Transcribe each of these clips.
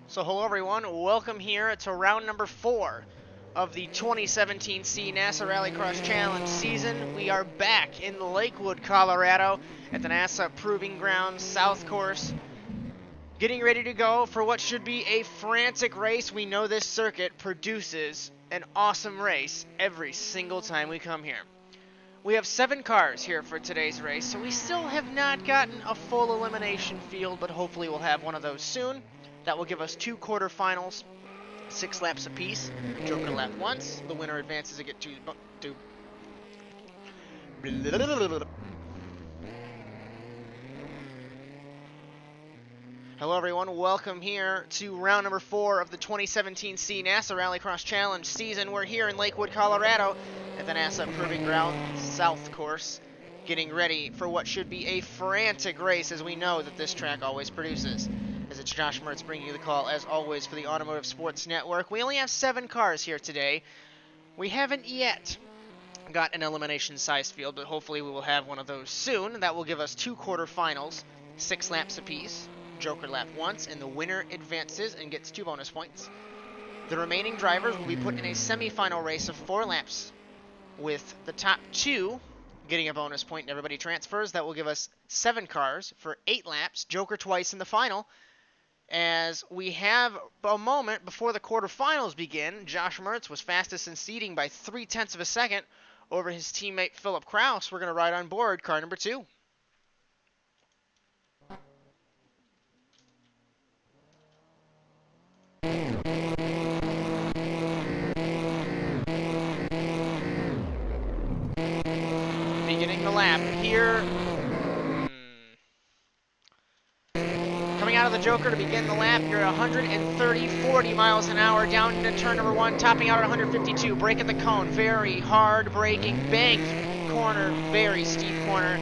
So hello everyone, welcome here to round number 4 of the 2017 NASA RallyCross Challenge season. We are back in Lakewood, Colorado at the NASA Proving Grounds South Course. Getting ready to go for what should be a frantic race. We know this circuit produces an awesome race every single time we come here. We have 7 cars here for today's race, so we still have not gotten a full elimination field, but hopefully we'll have one of those soon. That will give us 2 quarterfinals, 6 laps apiece. Joker lap once. The winner advances to get to. Hello everyone, welcome here to round number 4 of the 2017 NASA RallyCross Challenge season. We're here in Lakewood, Colorado at the NASA Proving Ground South Course, getting ready for what should be a frantic race, as we know that this track always produces. As it's Josh Mertz bringing you the call, as always, for the Automotive Sports Network. We only have 7 cars here today. We haven't yet got an elimination-sized field, but hopefully we will have one of those soon. That will give us 2 quarterfinals, 6 laps apiece. Joker lap once, and the winner advances and gets 2 bonus points. The remaining drivers will be put in a semifinal race of 4 laps, with the top 2 getting a bonus point and everybody transfers. That will give us 7 cars for 8 laps, Joker twice in the final. As we have a moment before the quarterfinals begin, Josh Mertz was fastest in seating by 0.3 of a second over his teammate Philip Kraus. We're going to ride on board car number 2. Beginning the lap here. Coming out of the Joker to begin the lap, you're at 40 miles an hour down into turn number 1, topping out at 152, breaking the cone, very hard braking, banked corner, very steep corner,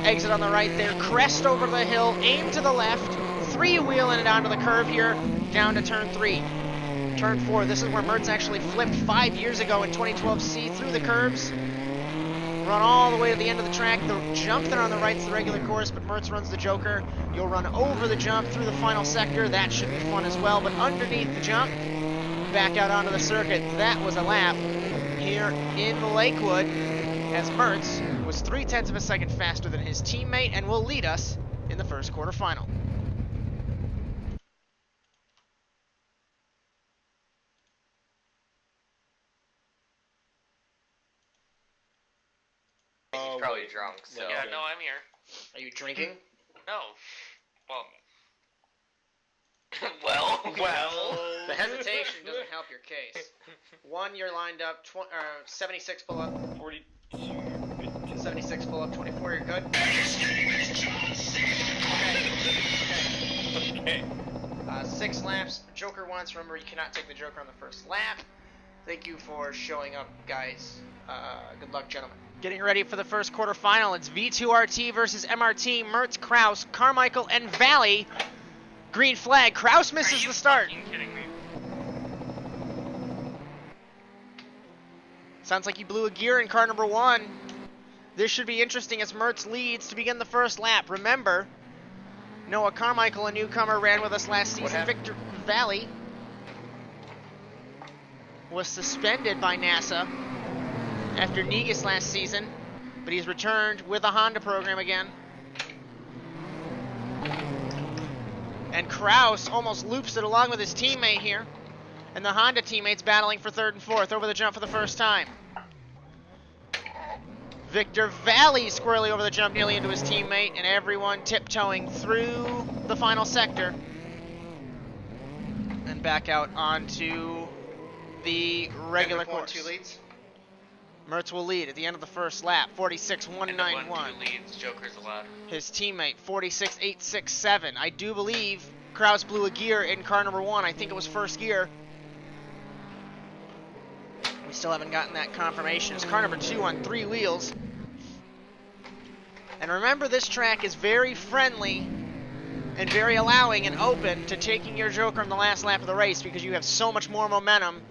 exit on the right there, crest over the hill, aim to the left, 3-wheeling it onto the curve here, down to turn 3. Turn 4, this is where Mertz actually flipped 5 years ago in 2012C through the curves. Run all the way to the end of the track. The jump there on the right is the regular course, but Mertz runs the Joker. You'll run over the jump through the final sector. That should be fun as well, but underneath the jump, back out onto the circuit. That was a lap here in Lakewood, as Mertz was 0.3 of a second faster than his teammate and will lead us in the first quarterfinal. He's probably drunk, so... Yeah, no, I'm here. Are you drinking? No. Well. well. The hesitation doesn't help your case. 1, you're lined up, 76 pull up. 40. 76 pull up, 24, you're good? Okay. 6 laps. Joker once. Remember, you cannot take the Joker on the first lap. Thank you for showing up, guys. Good luck, gentlemen. Getting ready for the first quarterfinal. It's V2RT versus MRT. Mertz, Kraus, Carmichael, and Valley. Green flag. Kraus misses the start. Are you kidding me? Sounds like he blew a gear in car number 1. This should be interesting as Mertz leads to begin the first lap. Remember, Noah Carmichael, a newcomer, ran with us last season. Victor Valley was suspended by NASA after Negus last season, but he's returned with a Honda program again. And Kraus almost loops it along with his teammate here, and the Honda teammates battling for 3rd and 4th over the jump for the first time. Victor Valley squarely over the jump, nearly into his teammate, and everyone tiptoeing through the final sector and back out onto the regular course. 2 leads. Mertz will lead at the end of the first lap, 46.191. 2 leads, Joker's allowed. His teammate, 46.867. I do believe Kraus blew a gear in car number 1. I think it was first gear. We still haven't gotten that confirmation. It's car number 2 on 3 wheels. And remember, this track is very friendly and very allowing and open to taking your Joker in the last lap of the race because you have so much more momentum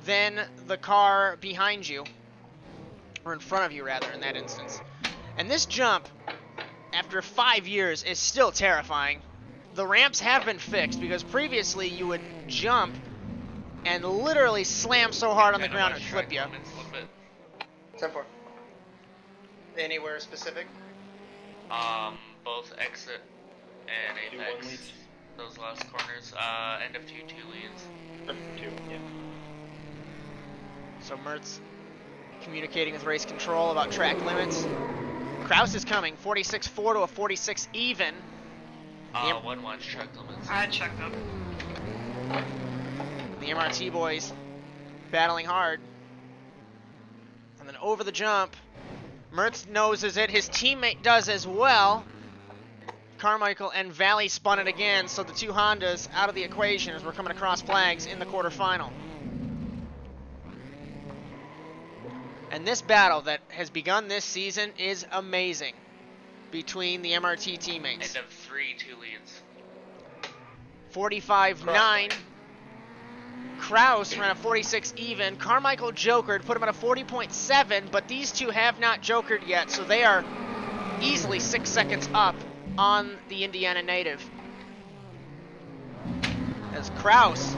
than the car behind you. Or in front of you, rather, in that instance. And this jump, after 5 years, is still terrifying. the ramps have been fixed because previously you would jump and literally slam so hard on the ground it'd flip you. 10-4. Anywhere specific? Both exit and apex. Those last corners. End of 2 leads. End of 2, yeah. So Mertz communicating with race control about track limits. Kraus is coming, 46.4 to a 46 even. One watch track limits. I checked them. The MRT boys battling hard. And then over the jump, Mertz noses it. His teammate does as well. Carmichael and Valley spun it again, so the two Hondas out of the equation as we're coming across flags in the quarterfinal. And this battle that has begun this season is amazing between the MRT teammates. End of 3 2 leads. 45-9. Kraus ran a 46 even. Carmichael jokered, put him at a 40.7, but these two have not jokered yet, so they are easily 6 seconds up on the Indiana native. As Kraus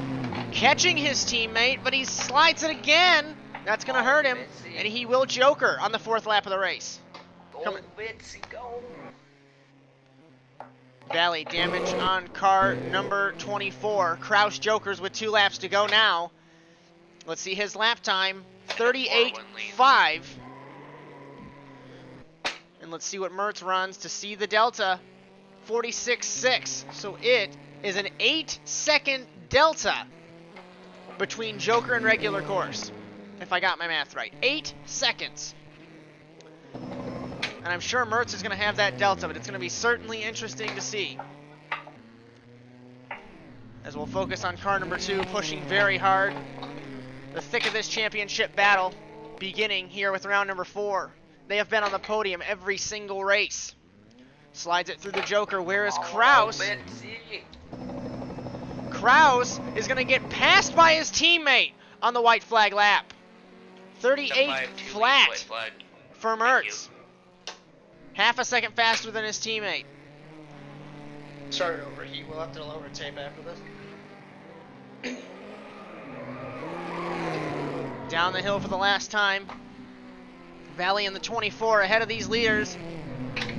catching his teammate, but he slides it again. That's going to hurt him, and he will joker on the 4th lap of the race. Go, Bitsy, go. Valley damage on car number 24. Kraus jokers with 2 laps to go now. Let's see his lap time, 38.5. And let's see what Mertz runs to see the delta, 46.6. So it is an 8-second delta between joker and regular course, if I got my math right. 8 seconds. And I'm sure Mertz is going to have that delta, but it's going to be certainly interesting to see. As we'll focus on car number 2, pushing very hard. The thick of this championship battle beginning here with round number 4. They have been on the podium every single race. Slides it through the joker. Where is Kraus? Kraus is going to get passed by his teammate on the white flag lap. 38 flat for Mertz. Half a second faster than his teammate. Started to overheat. We'll have to lower tape after this. Down the hill for the last time. Valley in the 24 ahead of these leaders.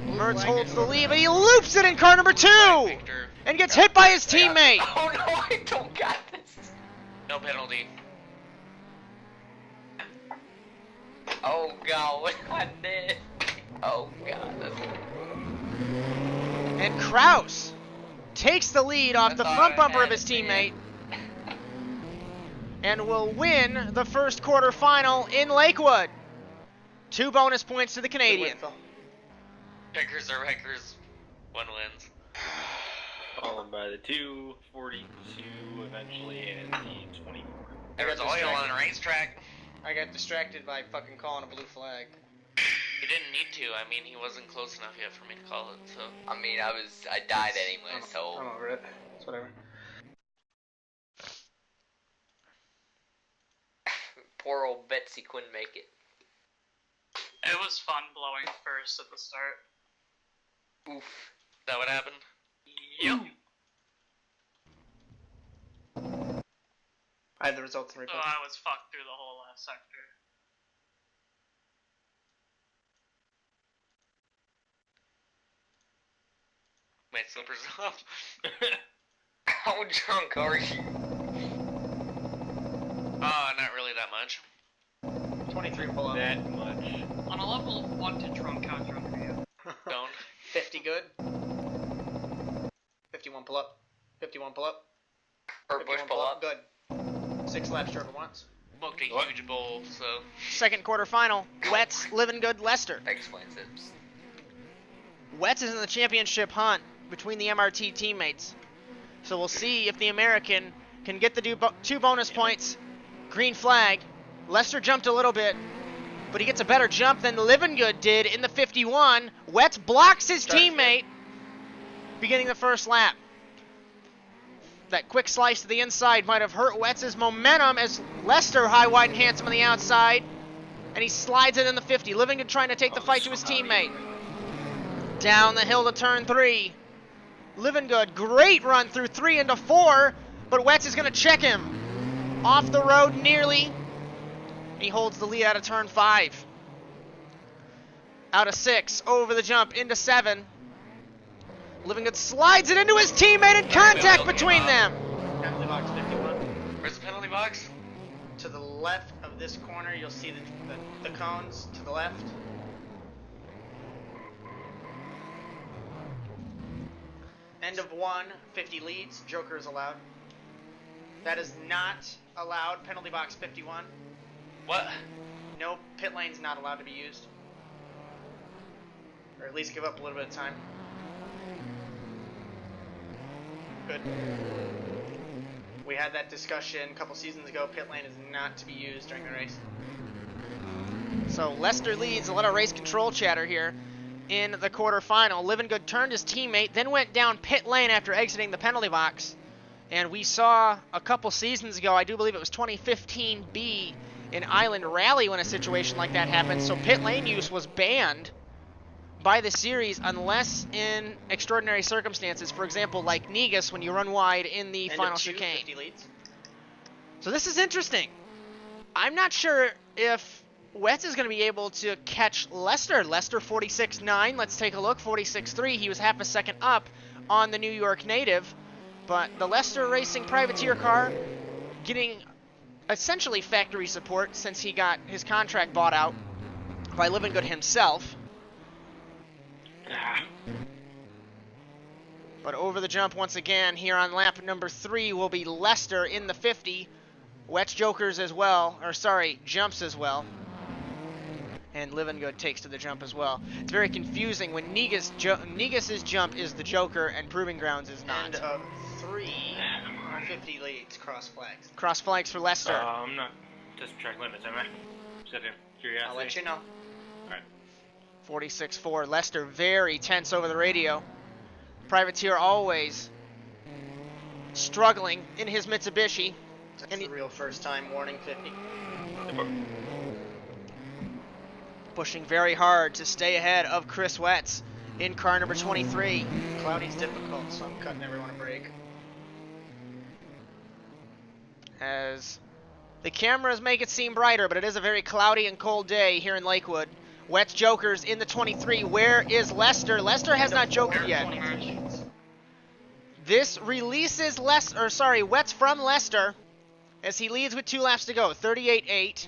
Mertz holds the lead, but he loops it in car number 2 and gets hit by his teammate. Oh no, I don't got this. No penalty. Oh god, what I did. Oh god. And Kraus takes the lead off the front bumper of his teammate and will win the first quarterfinal in Lakewood. 2 bonus points to the Canadian. Pickers are wreckers. 1 wins. Followed by the 242 eventually and the 24. There was oil on the racetrack. I got distracted by fucking calling a blue flag. He didn't need to. I mean, he wasn't close enough yet for me to call it, so. I mean, I died anyway, so. I'm over it. It's whatever. Poor old Betsy couldn't make it. It was fun blowing first at the start. Oof. Is that what happened? Yep. I had the results in So replay. I was fucked through the whole last sector. My slippers off. How drunk are you? Not really that much. 23 pull up. That much. On a level of 1 to drunk, how drunk are you? Don't. 50 good. 51 pull up. 51 pull up. Or bush pull up. Good. 6 laps drove at once. Booked a huge bowl, so. Second quarterfinal. Wets, Living Good, Leicester. That explains it. Wets is in the championship hunt between the MRT teammates. So we'll see if the American can get the 2 bonus points. Green flag. Leicester jumped a little bit, but he gets a better jump than Living Good did in the 51. Wets blocks his teammate beginning the first lap. That quick slice to the inside might have hurt Wets' momentum as Leicester high, wide, and handsome on the outside. And he slides it in the 50. Livington trying to take the fight to his teammate. Down the hill to turn 3. Living Good, great run through 3 into 4, but Wetz is going to check him. Off the road nearly. He holds the lead out of turn 5. Out of 6, over the jump, into 7. Living Good slides it into his teammate and contact between them. Penalty box 51. Where's the penalty box? To the left of this corner, you'll see the cones to the left. End of 1, 50 leads. Joker is allowed. That is not allowed. Penalty box 51. What? No, pit lane's not allowed to be used. Or at least give up a little bit of time. Good. We had that discussion a couple seasons ago. Pit lane is not to be used during the race. So Lester leads. A lot of race control chatter here in the quarterfinal. Living Good turned his teammate, then went down pit lane after exiting the penalty box. And we saw a couple seasons ago, I do believe it was 2015 B in Island Rally when a situation like that happened. So pit lane use was banned by the series unless in extraordinary circumstances. For example, like Negus when you run wide in the End final of 2, chicane. 50 leads. So this is interesting. I'm not sure if Wetz is going to be able to catch Lester. Lester 46.9. Let's take a look. 46.3. He was half a second up on the New York native. But the Lester Racing privateer car getting essentially factory support since he got his contract bought out by Living Good himself. But over the jump once again here on lap number 3 will be Lester in the 50. Wetz jokers as well, or sorry, jumps as well. And Living Good takes to the jump as well. It's very confusing when Negus's jump is the joker and Proving Grounds is not. End of 3, 50 leads. Cross flags. Cross flags for Lester. I'm not just track limits, am I? Just out of curiosity. I'll let you know. Alright. 46.4. Lester very tense over the radio. Privateer always struggling in his Mitsubishi. That's And the real first time warning 50. Pushing very hard to stay ahead of Chris Wetz in car number 23. Cloudy's difficult, so I'm cutting everyone a break. As the cameras make it seem brighter, but it is a very cloudy and cold day here in Lakewood. Wetz jokers in the 23. Where is Lester? Lester has not jokered yet. This releases Wetz from Lester as he leads with 2 laps to go. 38.8.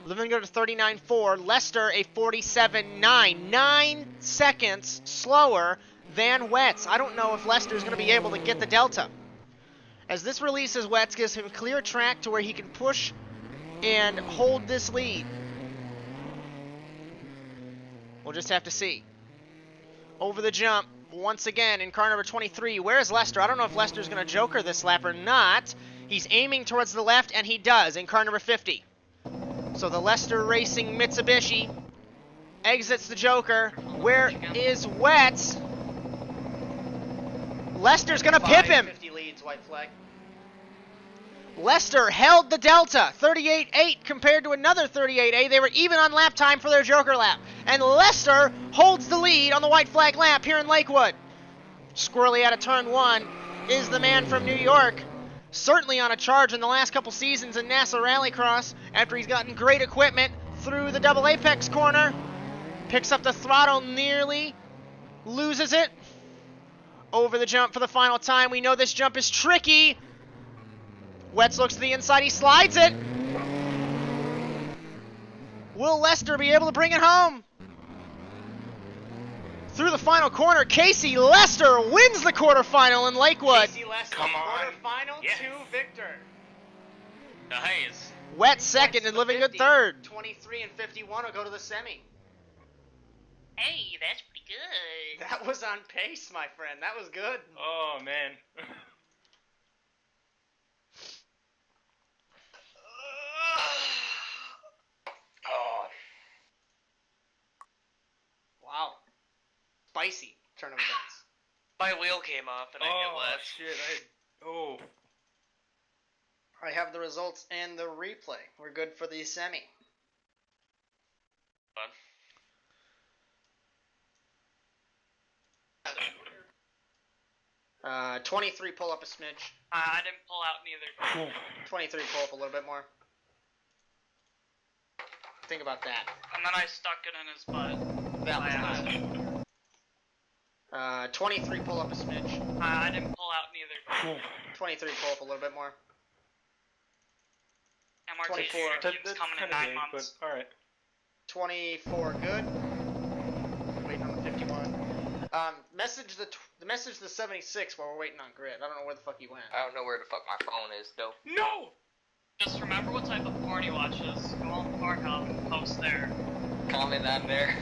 Living Good to 39.4. Lester a 47.9. 9 seconds slower than Wetz. I don't know if Lester's going to be able to get the delta. As this releases Wetz, gives him clear track to where he can push and hold this lead. We'll just have to see. Over the jump, once again in car number 23. Where is Lester? I don't know if Lester's going to joker this lap or not. He's aiming towards the left, and he does in car number 50. So the Lester Racing Mitsubishi exits the joker. Where is Wetz? Lester's going to pip him. 50 leads, white flag. Lester held the delta, 38.8 compared to another 38.8. They were even on lap time for their joker lap. And Lester holds the lead on the white flag lap here in Lakewood. Squirrely out of turn 1 is the man from New York. Certainly on a charge in the last couple seasons in NASA RallyCross after he's gotten great equipment through the double apex corner. Picks up the throttle nearly, loses it. Over the jump for the final time. We know this jump is tricky. Wetz looks to the inside, he slides it. Will Lester be able to bring it home? Through the final corner, Casey Lester wins the quarterfinal in Lakewood. Casey Lester, Come on. quarterfinal Yes. to victor. Nice. Wetz second and Living Good 50. third. 23 and 51 will go to the semi. Hey, that's pretty good. That was on pace, my friend. That was good. Oh, man. Oh. Wow. Spicy turn of events. My wheel came off and I get Oh, wet. shit. Oh. I have the results and the replay. We're good for the semi. Fun. 23, pull up a smidge. I didn't pull out neither. 23, pull up a little bit more. Think about that. And then I stuck it in his butt. That by was accident. 23, pull up a smidge. I didn't pull out neither. 23, pull up a little bit more. MRT 24. team's coming in 9 months. But, alright. 24, good. Waiting on the 51. Message the 76 while we're waiting on grid. I don't know where the fuck he went. I don't know where the fuck my phone is, though. No! Just remember what type of porn he watches. Go on the Park Hub and post there. Comment on there.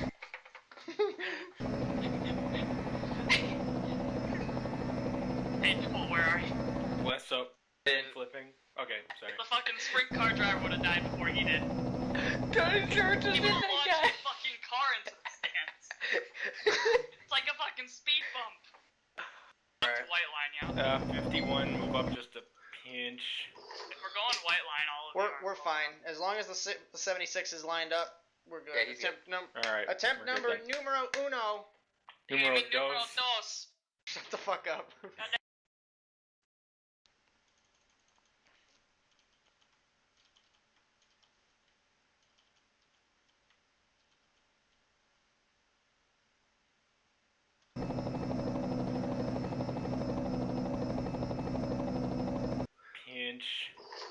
Hey, Joel, where are you? What's up? Been Flipping. Okay, sorry. The fucking sprint car driver would have died before he did. Tony Church is He in would have that launched guy. the fucking car into the stands. It's like a fucking speed bump. Alright. White line, yeah. 51, move up just a pinch. If we're going white line, all of you are. We're fine. As long as the 76 is lined up, we're good. Yeah, he's Attempt, Alright. attempt we're good number then. numero uno. Numero Numero dos. dos. Shut the fuck up. Pinch.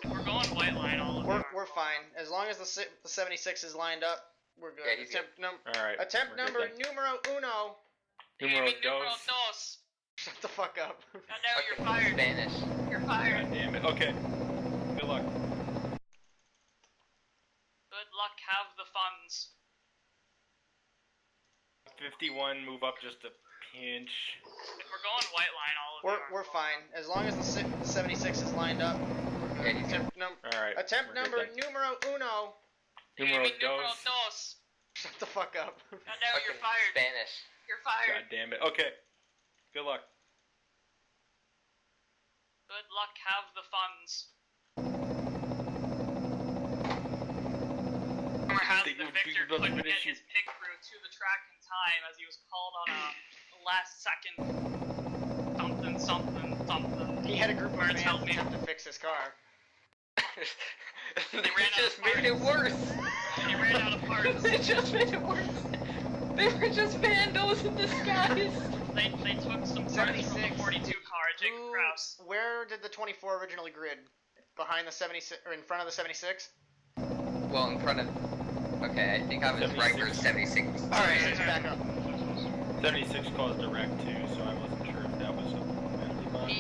If we're going white line, all of you are. We're fine. As long as the 76 is lined up, we're good. Yeah, he's attempt Alright. attempt we're good number then. numero uno. Numero Numero dos. dos. Shut the fuck up. God damn it, you're Fucking fired. Spanish. You're God fired. damn it. Okay. Good luck. Good luck, have the funds. 51, move up just a pinch. If we're going white line, all of you are. We're fine. As long as the 76 is lined up, we're Yeah, good. he's Attempt, Alright. attempt we're good number then. numero uno. Numero Numero dos. dos. Shut the fuck up. God damn it, you're Fucking fired. Spanish. You're fired. God damn it. Okay. Good luck. Good luck, have the funds. Or has Think the it would be victor about to couldn't get finish you. his pick through to the track in time as he was called on a last second something. He had a group of Mertz fans helped me. attempt to fix his car. They ran out just of made it worse. He ran out of parts. They just made it worse. They were just vandals in disguise. They took some parts from the 76. 42 car, Jacob Kraus. Where did the 24 originally grid? Behind the 76 or in front of the 76? Well, in front of. Okay, I think I was right where 76. Alright, let's back up. 76 caused a wreck too, so I wasn't sure if that was a penalty box.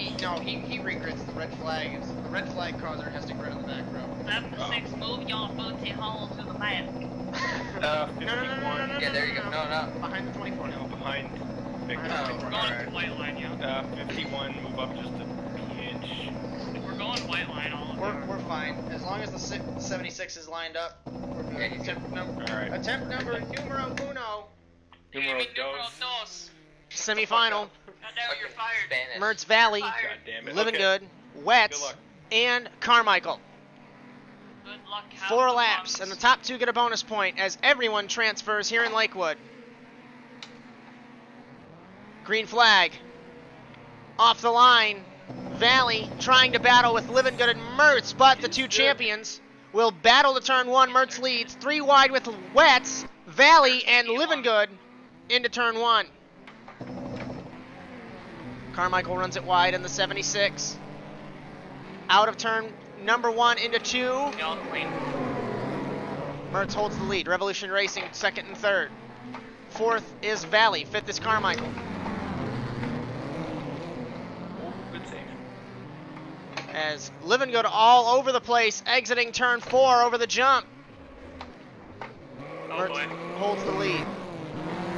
He regrids the red flag. The red flag causer has to grid on the back row. 76, move your booty hole to the back. 51. No. Yeah, there you go. No. Behind the 24. No, behind Victor. Oh, We're going alright. to white line, yeah. 51, move up just a pinch. We're going white line, all of you are. We're fine. As long as the 76 is lined up, we're good. Yeah, he's Alright. Attempt number numero uno. Numero Numero dos. dos. Semi-final. God damn it, you're fired. Spanish. Mertz Valley, Fired. God damn it. Living Okay. Good, Good Wets, luck. and Carmichael. Good luck, have 4 the laps, funds. and the top 2 get a bonus point as everyone transfers here in Lakewood. Green flag. Off the line. Valley trying to battle with Living Good and Mertz, but the two champions will battle to turn 1. Mertz leads 3 wide with Wets, Valley, and Living Good into turn 1. Carmichael runs it wide in the 76. Out of turn number 1 into 2. Y'all clean. Mertz holds the lead. Revolution Racing 2nd and 3rd. 4th is Valley. 5th is Carmichael. Oh, good save. As Living Good all over the place, exiting turn 4 over the jump. Oh Mertz boy. holds the lead.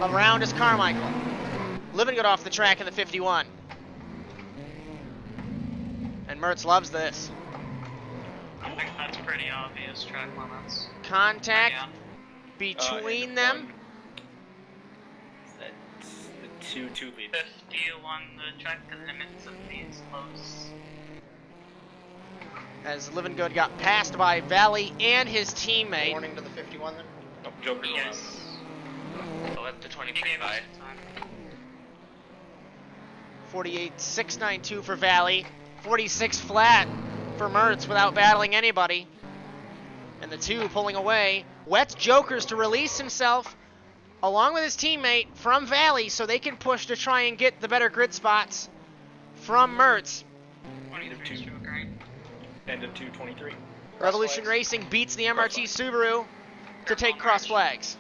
Around is Carmichael. Living Good off the track in the 51. And Mertz loves this. I think that's pretty obvious, track limits. Contact Yeah. between them. That's the 2 lead. 51, the track limits of these close. As Living Good got passed by Valley and his teammate. Warning to the 51 then. Oh, Joker's allowed. Yes. I'll let the He 23 gave us by. some time. 48.692 for Valley. 46 flat for Mertz without battling anybody. And the 2 pulling away. Wetz jokers to release himself along with his teammate from Valley so they can push to try and get the better grid spots from Mertz. 23 jokering. End of 223. Revolution Racing beats the MRT Subaru to take cross flags.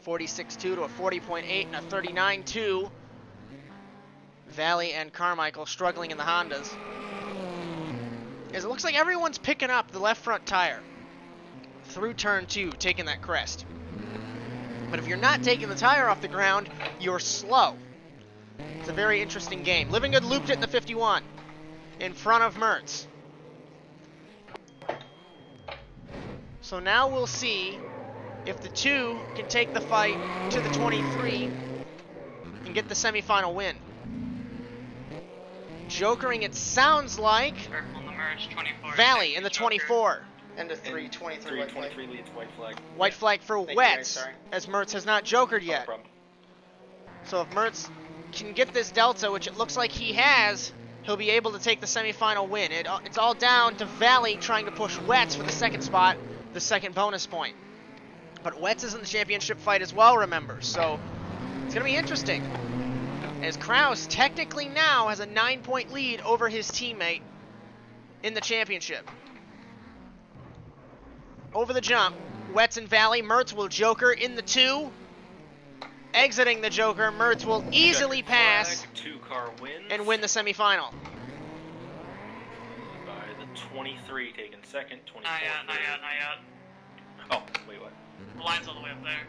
46.2 to a 40.8 and a 39.2. Valley and Carmichael struggling in the Hondas. As it looks like everyone's picking up the left front tire through turn 2, taking that crest. But if you're not taking the tire off the ground, you're slow. It's a very interesting game. Living Good looped it in the 51 in front of Mertz. So now we'll see if the 2 can take the fight to the 23 and get the semifinal win. Jokering, it sounds like Careful on the merge. 24. Valley in the 24. End of 323. 323 leads white flag. White flag for Thank you, Wetz, guys, sorry. as Mertz has not jokered No yet. problem. So if Mertz can get this delta, which it looks like he has, he'll be able to take the semifinal win. It's all down to Valley trying to push Wetz for the second spot, the second bonus point. But Wetz is in the championship fight as well, remember, so it's going to be interesting. As Kraus technically now has a 9-point lead over his teammate in the championship. Over the jump, Wetz and Valley. Mertz will joker in the 2. Exiting the joker, Mertz will easily Checkered pass flag, 2-car wins. and win the semifinal. By the 23 taking second, 24 Not yet, not third. yet, not yet. Oh, wait, what? The line's all the way up there.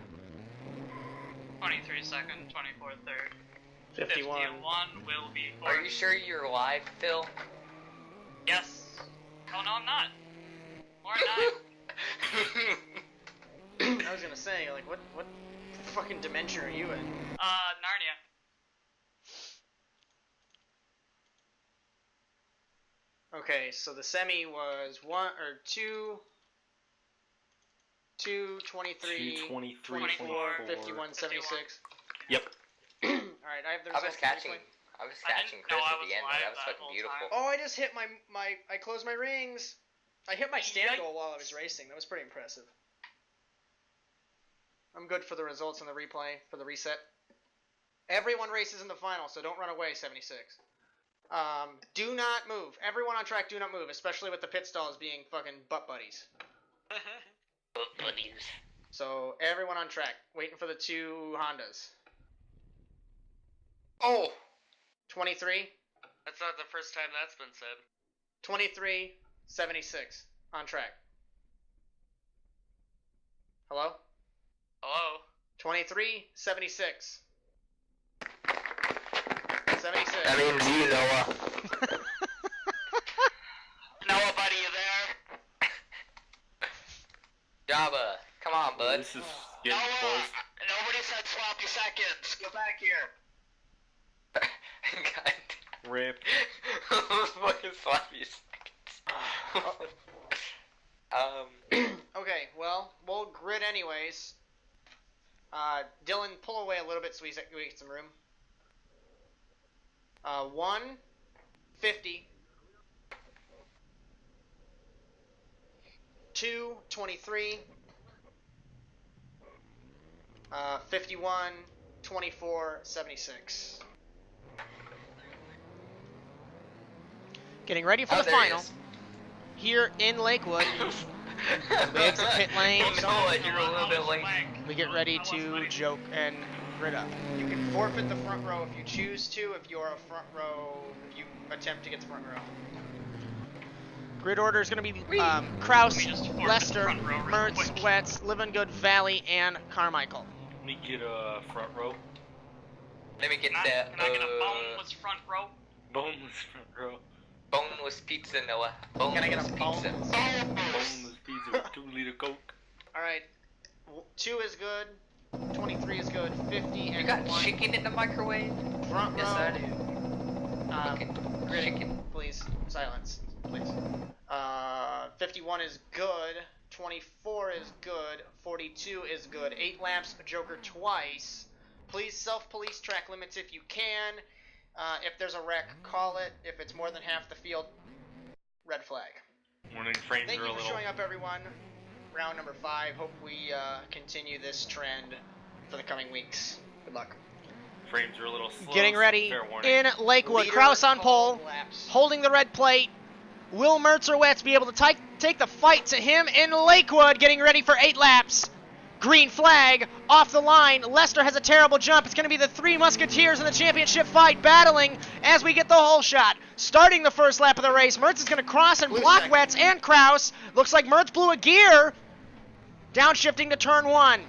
23 second, 24 third. 51. 51 will be Are fourth. you sure you're live, Phil? Yes. Oh no, I'm not. Or not. I was gonna say, like, what fucking dimension are you in? Narnia. Okay, so the semi was 2, 23, 223, 24, 24. 51, 76. Yep. Alright, I have the I was results. catching I Chris didn't know I at the was end. live That was that fucking whole beautiful. time. Oh, I just hit my I closed my rings. I hit my stand Yikes. goal while I was racing. That was pretty impressive. I'm good for the results in the replay, for the reset. Everyone races in the final, so don't run away, 76. Do not move. Everyone on track, do not move, especially with the pit stalls being fucking butt buddies. Buddies. So, everyone on track, waiting for the 2 Hondas. Oh! 23, That's not the first time that's been said. 23, 76, on track. Hello? Hello? 23, 76. 76. That means you, Noah. Noah, buddy, you there? Jabba, come on, bud. This is getting Noah, close. nobody said sloppy seconds. Get back here. God. Rip. Fucking sloppy seconds. Okay, well, we'll grid anyways. Dylan, pull away a little bit so we get some room. 150. 2, 23. 51, 24, 76. Getting ready for the Oh, there he final is. here in Lakewood. We exit pit lane. Noah, you're a little bit late. We get ready to joke and grid up. You can forfeit the front row if you choose to, if you're a front row, if you attempt to get the front row. Grid order is going to be Kraus, Let me just forfeit Lester, the front row real Mertz, quick. Wetz, Living Good, Valley, and Carmichael. Let me get a front row. Let me get Can that, I get a boneless front row? Boneless front row. boneless pizza, Noah. Can I get a Boneless pizza. Boneless pizza with 2-liter Coke. Alright. 2 is good. 23 is good. 50 You and got 1. chicken in the microwave? Front row. Yes, I do. Fucking Grid, chicken. please. Silence. Please. 51 is good. 24 is good. 42 is good. 8 laps, Joker twice. Please self-police track limits if you can. If there's a wreck, call it. If it's more than half the field, red flag. Warning, frames Thank are you a for little. showing up, everyone. Round number 5. Hope we continue this trend for the coming weeks. Good luck. Frames are a little slow. Getting so ready fair warning. in Lakewood. Leader Kraus on calls pole, laps. holding the red plate. Will Mertz or Wetz be able to take the fight to him in Lakewood, getting ready for 8 laps. Green flag, off the line. Lester has a terrible jump. It's going to be the 3 Musketeers in the championship fight battling as we get the whole shot. Starting the first lap of the race, Mertz is going to cross and Blue block second. Wetz and Kraus. Looks like Mertz blew a gear. Downshifting to turn 1.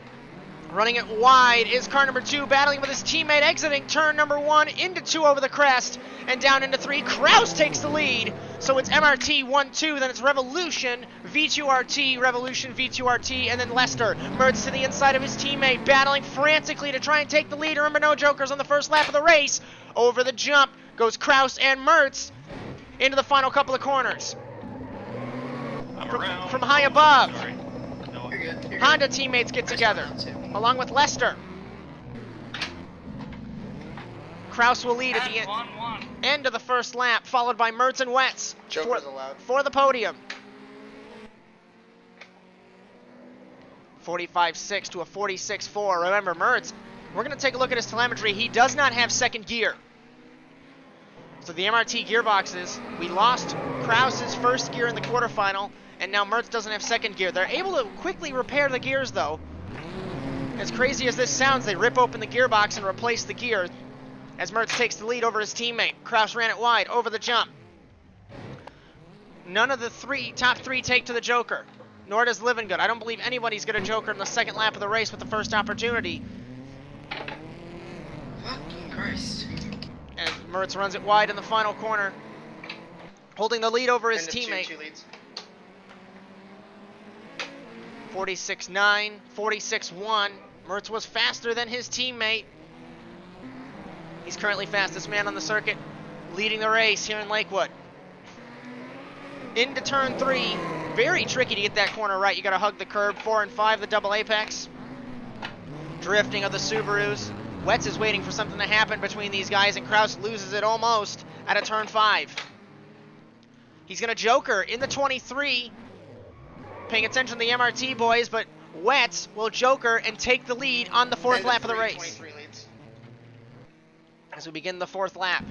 Running it wide is car number 2, battling with his teammate, exiting turn number 1 into 2 over the crest and down into 3. Kraus takes the lead. So it's MRT 1-2, then it's Revolution, V2RT, Revolution, V2RT, and then Lester. Mertz to the inside of his teammate, battling frantically to try and take the lead. Remember, no jokers on the first lap of the race. Over the jump goes Kraus and Mertz into the final couple of corners. I'm around. From high above. Sorry. No, You're good. You're good. Honda teammates get together, along with Lester. Kraus will lead at the And 1-1. end of the first lap, followed by Mertz and Wetz Jokers allowed. for the podium. 45.6 to a 46.4. Remember, Mertz, we're going to take a look at his telemetry. He does not have second gear. So the MRT gearboxes, we lost Kraus's first gear in the quarterfinal, and now Mertz doesn't have second gear. They're able to quickly repair the gears, though. As crazy as this sounds, they rip open the gearbox and replace the gear as Mertz takes the lead over his teammate. Kraus ran it wide over the jump. None of the top three take to the Joker, nor does Livingood. I don't believe anybody's going to Joker in the second lap of the race with the first opportunity. Fucking Christ. And Mertz runs it wide in the final corner, holding the lead over his End of teammate. 2 leads. 46.9, 46.1. Mertz was faster than his teammate. He's currently fastest man on the circuit, leading the race here in Lakewood. Into turn 3. Very tricky to get that corner right. You got to hug the curb. 4 and 5, the double apex. Drifting of the Subarus. Wetz is waiting for something to happen between these guys, and Kraus loses it almost at a turn 5. He's going to Joker in the 23. Paying attention to the MRT boys, but Wetz will Joker and take the lead on the 4th End lap of the 3, race. 23 leads. As we begin the 4th lap.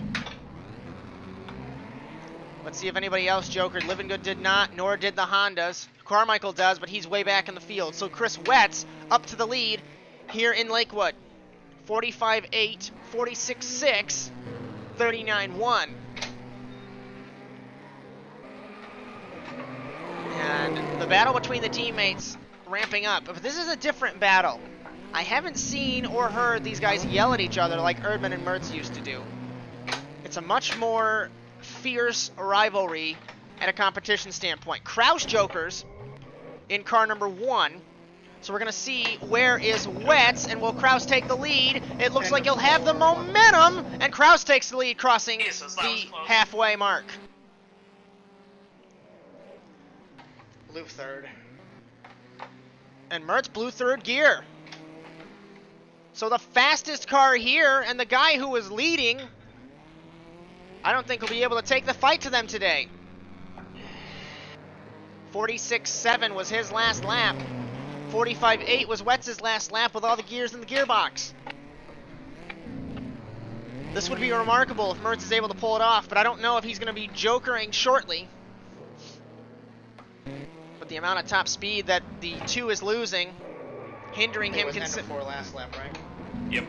Let's see if anybody else jokered. Livingood did not, nor did the Hondas. Carmichael does, but he's way back in the field. So Chris Wetz up to the lead here in Lakewood. 45.8, 46.6, 39.1. And the battle between the teammates ramping up. But this is a different battle. I haven't seen or heard these guys yell at each other like Erdman and Mertz used to do. It's a much more fierce rivalry at a competition standpoint. Kraus jokers in car number 1. So we're going to see where is Wetz, and will Kraus take the lead? It looks like he'll have the momentum, and Kraus takes the lead, crossing Jesus, that was the close. halfway mark. Blue 3rd. And Mertz blew 3rd gear. So the fastest car here, and the guy who was leading, I don't think will be able to take the fight to them today. 46.7 was his last lap. 45.8 was Wetz's last lap with all the gears in the gearbox. This would be remarkable if Mertz is able to pull it off, but I don't know if he's going to be jokering shortly. But the amount of top speed that the 2 is losing, hindering It him was end of considerably. 4 last lap, right? Yep.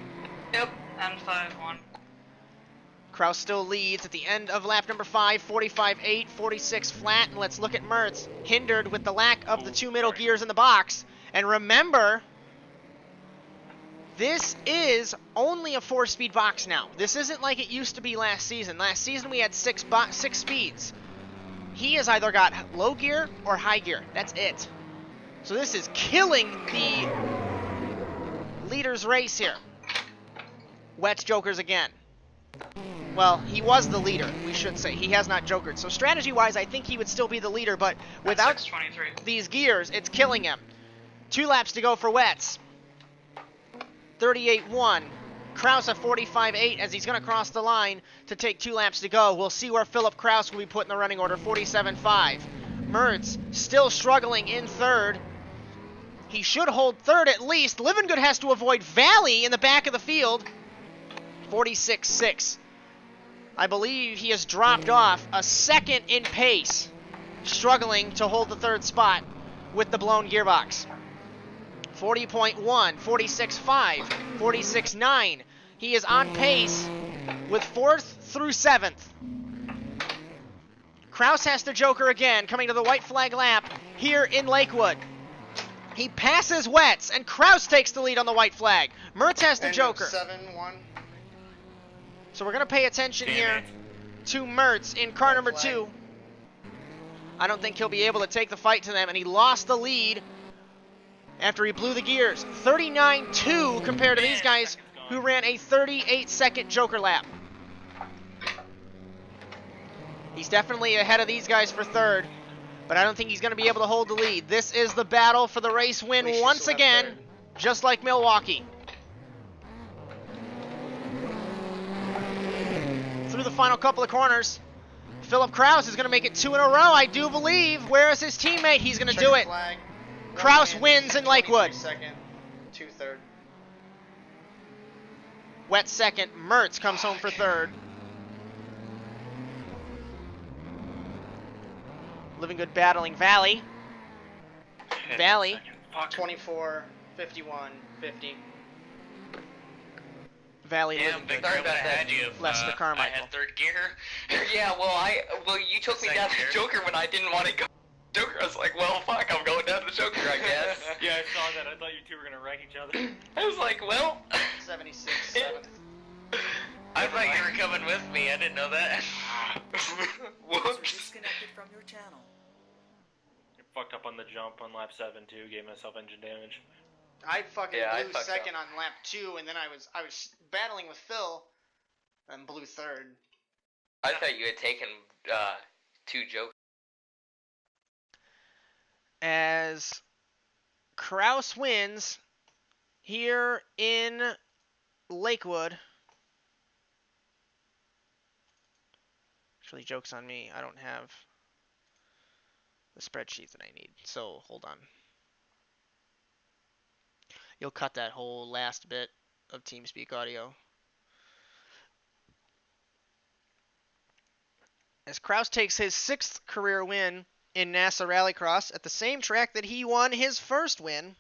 Yep. And 5-1. Kraus still leads at the end of lap number 5, 45.8, 46 flat, and let's look at Mertz, hindered with the lack of the 2 middle gears in the box. And remember, this is only a 4-speed box now. This isn't like it used to be last season. Last season we had 6 speeds. He has either got low gear or high gear. That's it. So this is killing the leader's race here. Wetz jokers again. Well, he was the leader, we should say. He has not jokered. So strategy-wise, I think he would still be the leader, but without 6:23. these gears, it's killing him. 2 laps to go for Wetz. 38.1. Kraus at 45.8 as he's going to cross the line to take 2 laps to go. We'll see where Philip Kraus will be put in the running order, 47.5. Mertz still struggling in third. He should hold third at least. Livingood has to avoid Valley in the back of the field, 46.6. I believe he has dropped off a second in pace, struggling to hold the third spot with the blown gearbox. 40.1, 46.5, 46.9. He is on pace with 4th through 7th. Kraus has to joker again, coming to the white flag lap here in Lakewood. He passes Wetz, and Kraus takes the lead on the white flag. Mertz has to joker. 7-1. So we're going to pay attention here to Mertz in car number 2. I don't think he'll be able to take the fight to them, and he lost the lead after he blew the gears. 39.2 compared to these guys who ran a 38-second joker lap. He's definitely ahead of these guys for third, but I don't think he's going to be able to hold the lead. This is the battle for the race win once again, just like Milwaukee. Through the final couple of corners, Philip Kraus is going to make it 2 in a row, I do believe. Where is his teammate? He's going to do it. Kraus wins in Lakewood. Second, 2 third. Wet second. Mertz comes home for third. Livingood battling Valley. Valley. 24, 51, 50. Valley Damn, Livingood. Victor, I would have had you if Lester I Carmichael. had third gear. Yeah, well, you took me down to the Joker when I didn't want to go. Joker, I was like, well, fuck, I'm going down to the Joker, I guess. Yeah, I saw that. I thought you two were gonna rank each other. I was like, well, 76, 7th. I thought you were coming with me. I didn't know that. whoops. Disconnected from your channel. Fucked up on the jump on lap 7 too. Gave myself engine damage. I fucking Yeah, I blew fucked second up. on lap 2, and then I was battling with Phil, and blew third. I thought you had taken 2 Jokers. As Kraus wins here in Lakewood. Actually, joke's on me. I don't have the spreadsheet that I need, so hold on. You'll cut that whole last bit of TeamSpeak audio. As Kraus takes his 6th career win in NASA RallyCross at the same track that he won his first win.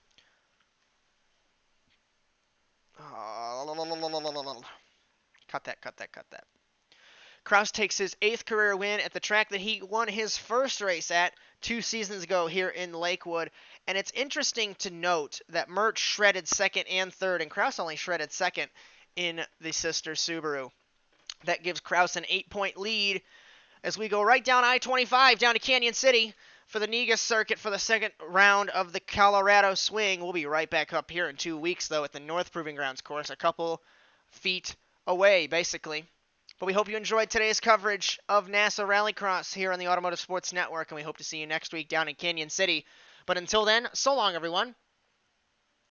Cut that. Kraus takes his 8th career win at the track that he won his first race at 2 seasons ago here in Lakewood. And it's interesting to note that Mertz shredded 2nd and 3rd, and Kraus only shredded 2nd in the sister Subaru. That gives Kraus an 8-point lead as we go right down I-25 down to Canyon City for the Negus circuit for the second round of the Colorado Swing. We'll be right back up here in 2 weeks, though, at the North Proving Grounds course, a couple feet away, basically. But we hope you enjoyed today's coverage of NASA RallyCross here on the Automotive Sports Network, and we hope to see you next week down in Canyon City. But until then, so long, everyone.